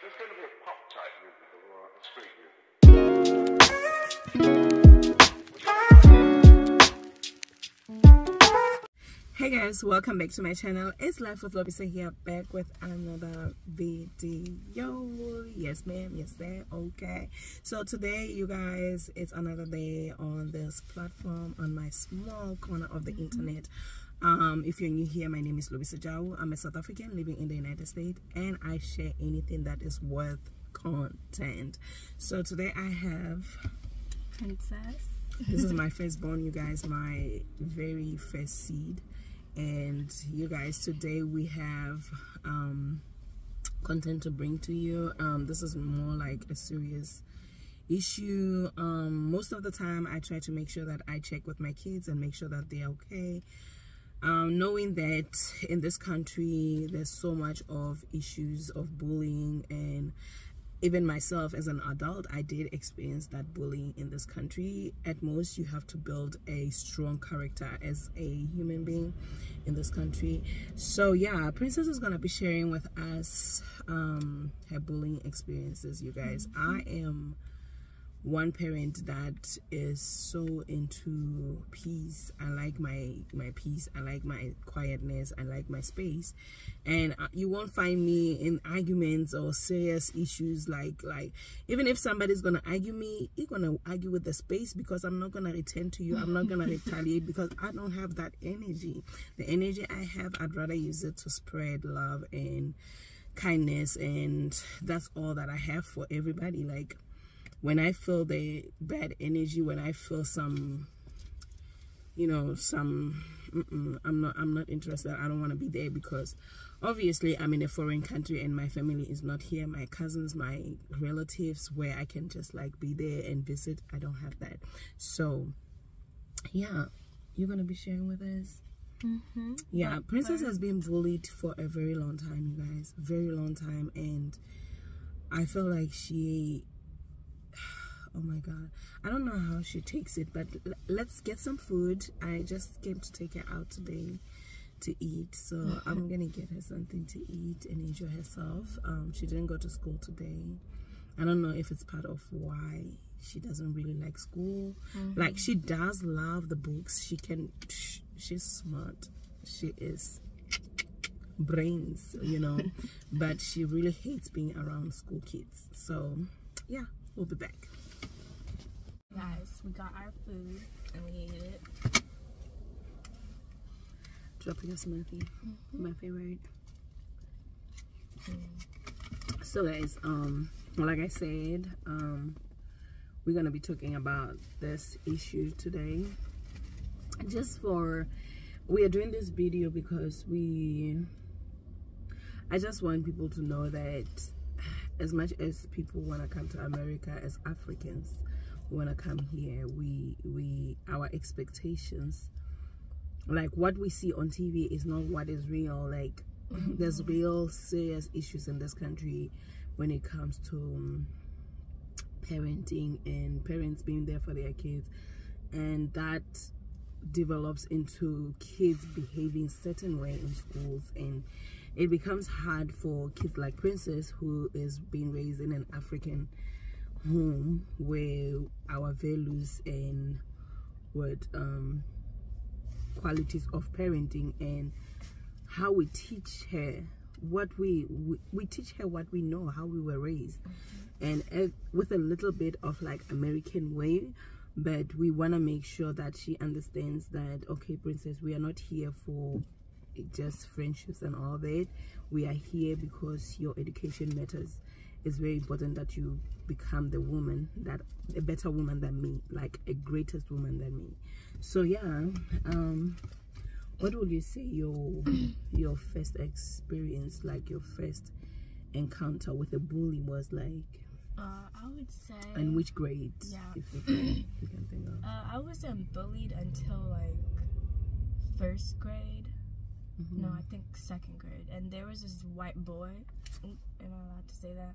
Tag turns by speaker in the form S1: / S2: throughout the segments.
S1: There's going to be a pop type music or a street music.
S2: Hey guys, welcome back to my channel. It's Life with Lobisagyau, back with another video. Yes ma'am, yes sir. Okay, so today you guys, it's another day on this platform, on my small corner of the internet. If you're new here, my name is Lobisagyau. I'm a South African living in the United States, and I share anything that is worth content. So today I have
S3: Princess.
S2: This is my firstborn, you guys, my very first seed. And you guys, today we have content to bring to you. This is more like a serious issue. Most of the time I try to make sure that I check with my kids and make sure that they're okay, knowing that in this country there's so much of issues of bullying, and even myself as an adult, I did experience that bullying in this country. At most, you have to build a strong character as a human being in this country. So yeah, Princess is gonna be sharing with us her bullying experiences, you guys. I am one parent that is so into peace. I like my peace. I like my quietness. I like my space, and you won't find me in arguments or serious issues. Like even if somebody's gonna argue me, you're gonna argue with the space, because I'm not gonna return to you. I'm not gonna retaliate, because I don't have that energy. The energy I have, I'd rather use it to spread love and kindness, and that's all that I have for everybody. Like, when I feel the bad energy, when I feel some, you know, I'm not interested. I don't want to be there, because obviously I'm in a foreign country and my family is not here. My cousins, my relatives, where I can just like be there and visit, I don't have that. So yeah, you're gonna be sharing with us. Yeah, Princess has been bullied for a very long time, you guys, very long time, and I feel like she, oh my god, I don't know how she takes it, but let's get some food. I just came to take her out today to eat, so I'm gonna get her something to eat and enjoy herself. She didn't go to school today. I don't know if it's part of why she doesn't really like school. Like, she does love the books. She's smart, she is brains, you know, but she really hates being around school kids. So yeah, we'll be back.
S3: Guys, we got our food and we ate it.
S2: Tropical smoothie, my favorite. So guys, like I said, we're gonna be talking about this issue today. We are doing this video because I just want people to know that as much as people want to come to America, as Africans want to come here, our expectations, like what we see on TV, is not what is real. Like, there's real serious issues in this country when it comes to parenting and parents being there for their kids, and that develops into kids behaving certain way in schools, and it becomes hard for kids like Princess, who is being raised in an African home where our values and what qualities of parenting and how we teach her what we teach her what we know, how we were raised, and with a little bit of like American way. But we want to make sure that she understands that, okay, Princess, we are not here for just friendships and all that. We are here because your education matters. It's very important that you become the woman, that a better woman than me, like a greatest woman than me. So yeah, what would you say your first experience, like your first encounter with a bully was like?
S3: I would say,
S2: and which grades?
S3: Yeah,
S2: if you can think of.
S3: I wasn't bullied until like first grade. No, I think second grade. And there was this white boy. Am I allowed to say that?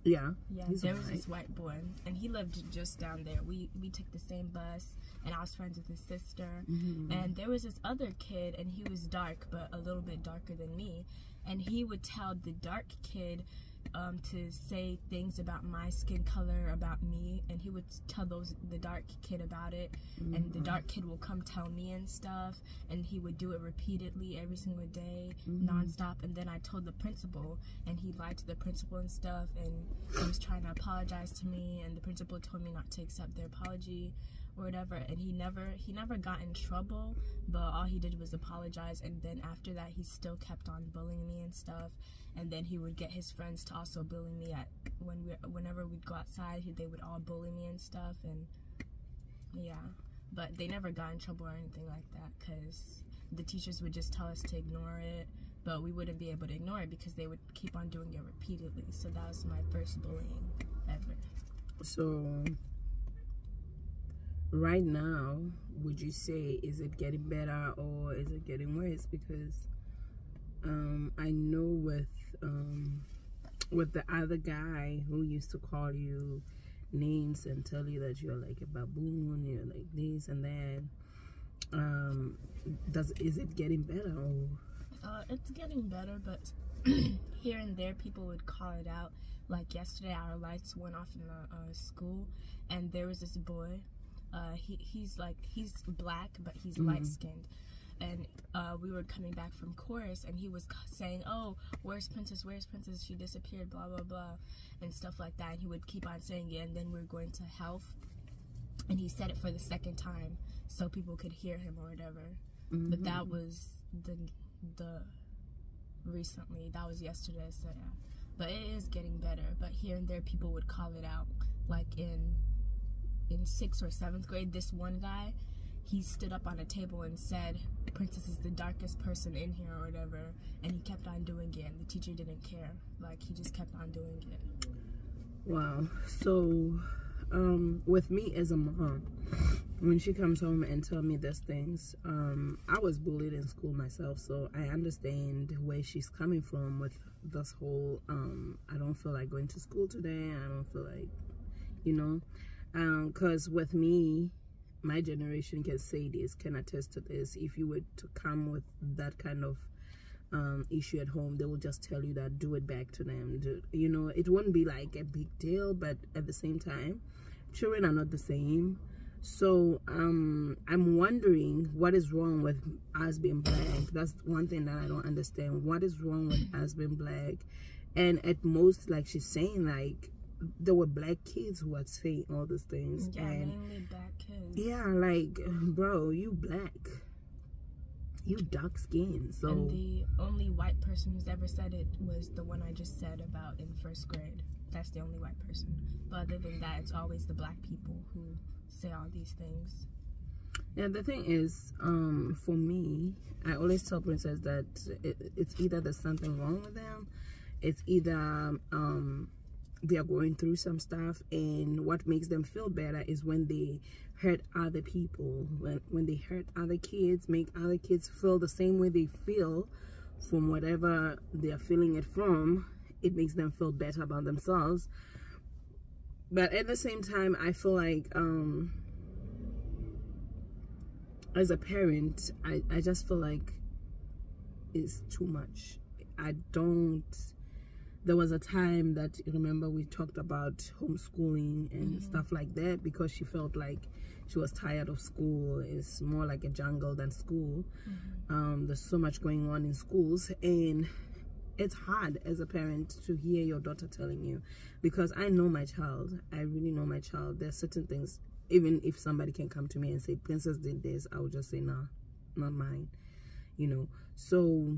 S2: Yeah.
S3: Yeah, there was this white boy, and he lived just down there. We took the same bus, and I was friends with his sister. And there was this other kid, and he was dark, but a little bit darker than me. And he would tell the dark kid to say things about my skin color, about me, and he would tell the dark kid about it, and the dark kid will come tell me and stuff, and he would do it repeatedly every single day, nonstop. And then I told the principal, and he lied to the principal and stuff, and he was trying to apologize to me, and the principal told me not to accept their apology or whatever, and he never got in trouble, but all he did was apologize. And then after that, he still kept on bullying me and stuff. And then he would get his friends to also bully me whenever we'd go outside. They would all bully me and stuff, and yeah. But they never got in trouble or anything like that, because the teachers would just tell us to ignore it, but we wouldn't be able to ignore it because they would keep on doing it repeatedly. So that was my first bullying ever.
S2: So right now, would you say, is it getting better or is it getting worse? Because I know with the other guy who used to call you names and tell you that you're like a baboon, you're like this and that, is it getting better? Or?
S3: It's getting better, but here and there people would call it out. Like yesterday, our lights went off in the school, and there was this boy. He's black, but he's light-skinned, and we were coming back from chorus, and he was saying, "Oh, where's Princess? Where's Princess? She disappeared, blah blah blah," and stuff like that. And he would keep on saying it, and then we were going to health, and he said it for the second time so people could hear him or whatever. But that was the recently, that was yesterday, so yeah. But it is getting better. But here and there people would call it out, like in 6th or 7th grade, this one guy, he stood up on a table and said, "Princess is the darkest person in here," or whatever, and he kept on doing it, and the teacher didn't care. Like, he just kept on doing it.
S2: Wow. So with me as a mom, when she comes home and tell me these things, I was bullied in school myself, so I understand where she's coming from with this whole I don't feel like going to school today, I don't feel like, you know, because with me, my generation can say this, can attest to this. If you were to come with that kind of issue at home, they will just tell you that do it back to them. You know, it wouldn't be like a big deal, but at the same time, children are not the same. So I'm wondering what is wrong with us being black. That's one thing that I don't understand. What is wrong with us being black? And at most, like she's saying, like there were black kids who were saying all these things.
S3: Yeah,
S2: and
S3: mainly black kids.
S2: yeah, like, bro, you black, you dark skin. So
S3: and the only white person who's ever said it was the one I just said about in 1st grade. That's the only white person. But other than that, it's always the black people who say all these things.
S2: Yeah, the thing is, for me, I always tell Princess that it's either there's something wrong with them, it's either they are going through some stuff, and what makes them feel better is when they hurt other people, when they hurt other kids, make other kids feel the same way they feel from whatever they are feeling it from. It makes them feel better about themselves. But at the same time, I feel like as a parent, I just feel like it's too much. There was a time that, remember, we talked about homeschooling and stuff like that, because she felt like she was tired of school. It's more like a jungle than school. There's so much going on in schools, and it's hard as a parent to hear your daughter telling you, because I know my child. I really know my child. There are certain things, even if somebody can come to me and say, Princess did this, I would just say, nah, not mine, you know. So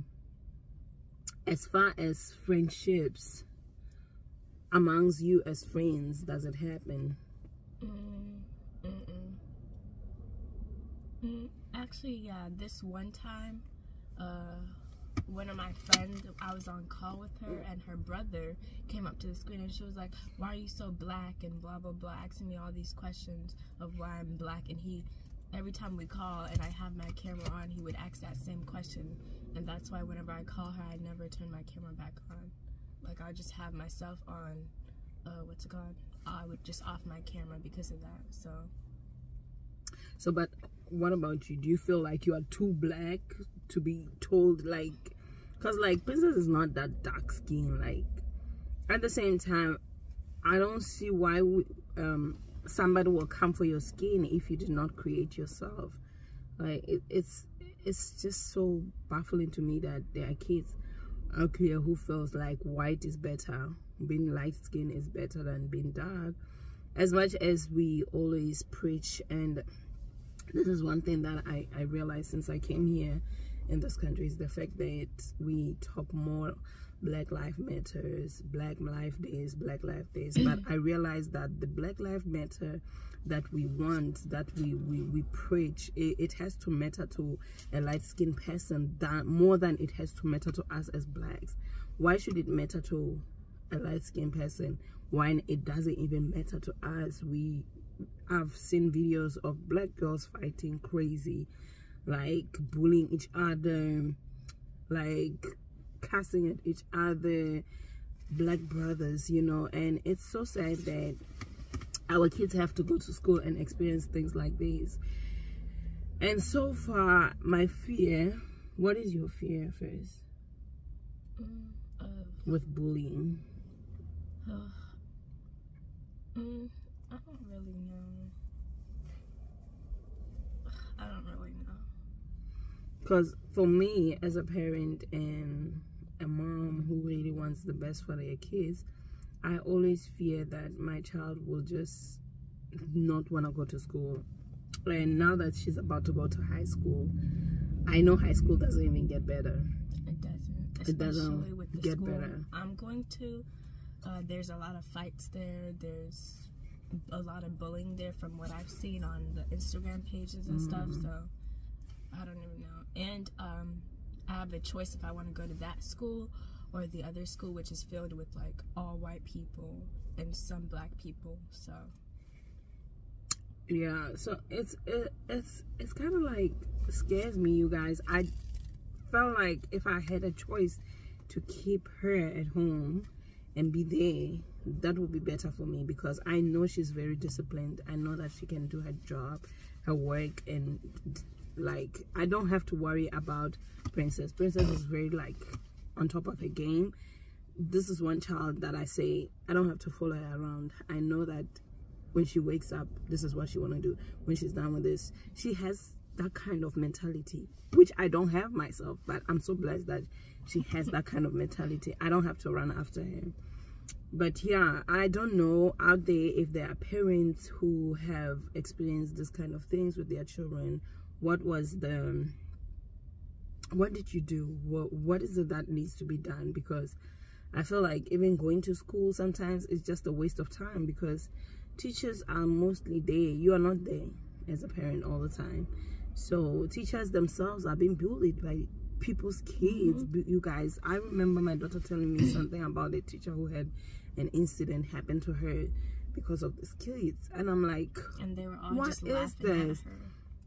S2: as far as friendships amongst you as friends, does it happen?
S3: Actually, yeah, this one time, one of my friends, I was on call with her, and her brother came up to the screen, and she was like, "Why are you so black?" and blah blah blah, asking me all these questions of why I'm black. And every time we call and I have my camera on, he would ask that same question, and that's why whenever I call her, I never turn my camera back on. Like, I just have myself on, what's it called? I would just off my camera because of that. So,
S2: but what about you? Do you feel like you are too black to be told, like, because like Princess is not that dark skin, like, at the same time, I don't see why somebody will come for your skin if you did not create yourself. Like it's just so baffling to me that there are kids out here who feels like white is better, being light skin is better than being dark. As much as we always preach, and this is one thing that I realized since I came here in this country, is the fact that we talk more Black Lives Matters, Black Life Days, Black Life Days, but I realized that the Black Lives Matter that we want, that we preach, it has to matter to a light-skinned person more than it has to matter to us as blacks. Why should it matter to a light-skinned person when it doesn't even matter to us? I've seen videos of black girls fighting crazy, like bullying each other, like cussing at each other, black brothers, you know. And it's so sad that our kids have to go to school and experience things like this. And so far, my fear, what is your fear first? With bullying?
S3: I don't really know. I don't really know.
S2: Because for me, as a parent and a mom who really wants the best for their kids, I always fear that my child will just not want to go to school. And now that she's about to go to high school, I know high school doesn't even get better.
S3: It doesn't.
S2: It doesn't
S3: with the
S2: get
S3: school
S2: better.
S3: I'm going to. There's a lot of fights there. There's a lot of bullying there from what I've seen on the Instagram pages and stuff. So I don't even know. And I have a choice if I want to go to that school or the other school, which is filled with like all white people and some black people. So
S2: yeah, so it's kind of like scares me, you guys. I felt like if I had a choice to keep her at home and be there, that would be better for me, because I know she's very disciplined. I know that she can do her job, her work, and like I don't have to worry about Princess. Princess is very like on top of her game. This is one child that I say I don't have to follow her around. I know that when she wakes up, this is what she want to do. When she's done with this, she has that kind of mentality, which I don't have myself, but I'm so blessed that she has that kind of mentality. I don't have to run after her. But yeah, I don't know out there if there are parents who have experienced this kind of things with their children. What did you do? What is it that needs to be done? Because I feel like even going to school sometimes is just a waste of time, because teachers are mostly there. You are not there as a parent all the time. So teachers themselves are being bullied by people's kids. You guys, I remember my daughter telling me something about a teacher who had an incident happen to her because of these kids, and I'm like,
S3: and they were all
S2: what
S3: just
S2: is
S3: laughing
S2: this?
S3: at her.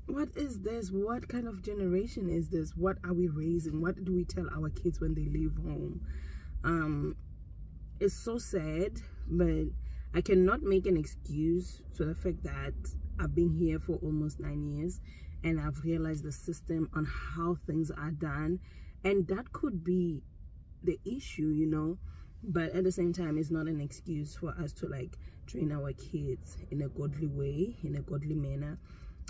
S2: What is this? What kind of generation is this? What are we raising? What do we tell our kids when they leave home? It's so sad, but I cannot make an excuse to the fact that I've been here for almost 9 years and I've realized the system on how things are done, and that could be the issue, you know. But at the same time, it's not an excuse for us to like train our kids in a godly way, in a godly manner,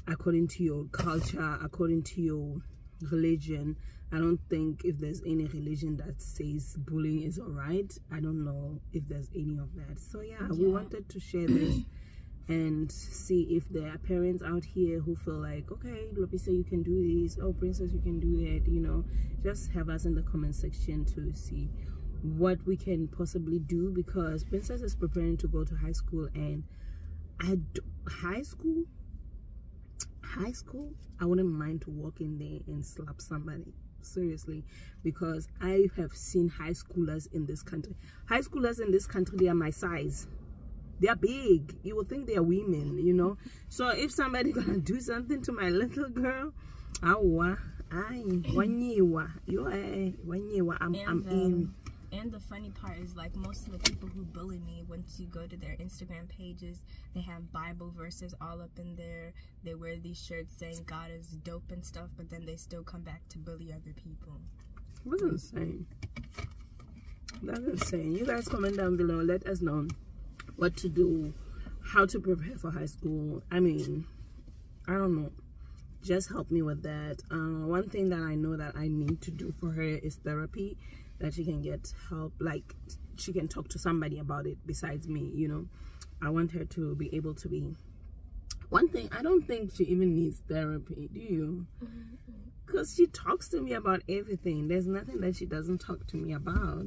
S2: according to your culture, according to your religion. I don't think if there's any religion that says bullying is all right. I don't know if there's any of that. So yeah, we wanted to share this and see if there are parents out here who feel like, okay, Lobisa, you can do this. Oh, Princess, you can do that. You know, just have us in the comment section to see what we can possibly do, because Princess is preparing to go to high school, and high school, I wouldn't mind to walk in there and slap somebody, seriously, because I have seen high schoolers in this country. High schoolers in this country, they are my size. They are big. You would think they are women, you know. So if somebody gonna do something to my little girl, I'm in.
S3: And the funny part is, like, most of the people who bully me, once you go to their Instagram pages, they have Bible verses all up in there. They wear these shirts saying God is dope and stuff, but then they still come back to bully other people.
S2: What's insane? That's insane. You guys comment down below. Let us know what to do, how to prepare for high school. I mean, I don't know. Just help me with that. One thing that I know that I need to do for her is therapy, that she can get help, like she can talk to somebody about it besides me, you know. I want her to be able to be. One thing, I don't think she even needs therapy, do you? Because she talks to me about everything. There's nothing that she doesn't talk to me about,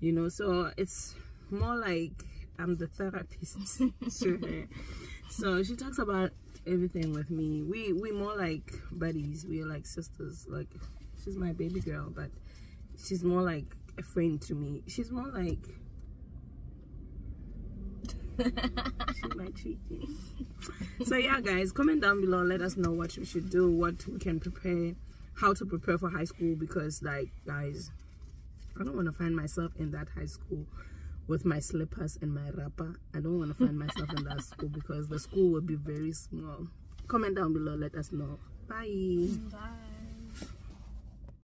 S2: you know. So it's more like I'm the therapist to her. So she talks about everything with me. We more like buddies. We're like sisters. Like, she's my baby girl, but she's more like a friend to me. She's more like she might treat me. So yeah, guys, comment down below. Let us know what we should do, what we can prepare, how to prepare for high school. Because, like, guys, I don't want to find myself in that high school with my slippers and my wrapper. I don't want to find myself in that school, because the school will be very small. Comment down below. Let us know. Bye.
S3: Bye.